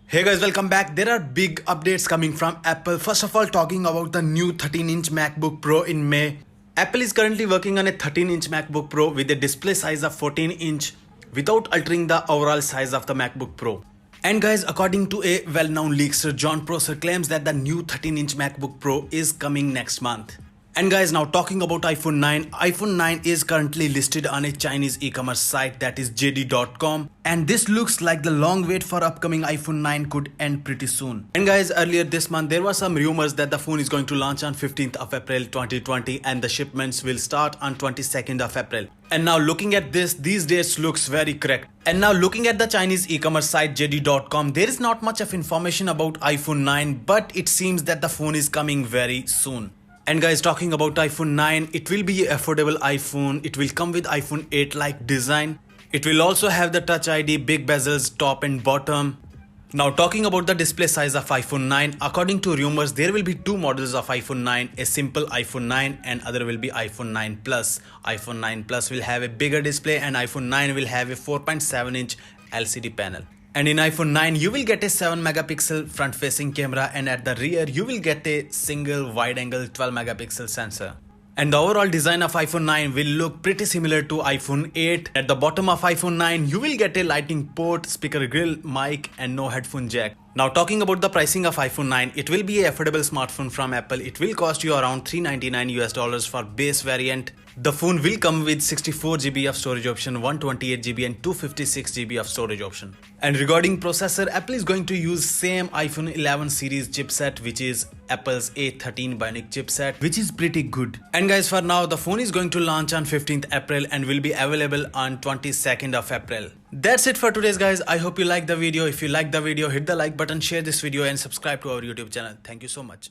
Hey guys, welcome back. There are big updates coming from Apple. First of all, talking about the new 13-inch MacBook Pro in May. Apple is currently working on a 13-inch MacBook Pro with a display size of 14-inch without altering the overall size of the MacBook Pro. And guys, according to a well-known leakster, John Prosser claims that the new 13-inch MacBook Pro is coming next month. And guys, now talking about iPhone 9. iPhone 9 is currently listed on a Chinese e-commerce site, that is JD.com. And this looks like the long wait for upcoming iPhone 9 could end pretty soon. And guys, earlier this month, there were some rumors that the phone is going to launch on 15th of April 2020 and the shipments will start on 22nd of April. And now looking at this, these dates looks very correct. And now looking at the Chinese e-commerce site JD.com, there is not much of information about iPhone 9, but it seems that the phone is coming very soon. And guys, talking about iPhone 9, it will be an affordable iPhone. It will come with iPhone 8-like design. It will also have the Touch ID, big bezels, top and bottom. Now talking about the display size of iPhone 9, according to rumors, there will be two models of iPhone 9, a simple iPhone 9 and other will be iPhone 9 Plus. iPhone 9 Plus will have a bigger display and iPhone 9 will have a 4.7-inch LCD panel. And in iPhone 9, you will get a 7 megapixel front facing camera and at the rear, you will get a single wide angle 12 megapixel sensor. And the overall design of iPhone 9 will look pretty similar to iPhone 8. At the bottom of iPhone 9, you will get a lightning port, speaker grill, mic and no headphone jack. Now talking about the pricing of iPhone 9, it will be an affordable smartphone from Apple. It will cost you around $399 for base variant. The phone will come with 64GB of storage option, 128GB and 256GB of storage option. And regarding processor, Apple is going to use same iPhone 11 series chipset, which is Apple's A13 Bionic chipset, which is pretty good. And guys, for now, the phone is going to launch on 15th April and will be available on 22nd of April. That's it for today's guys. I hope you liked the video. If you liked the video, hit the like button, share this video and subscribe to our YouTube channel. Thank you so much.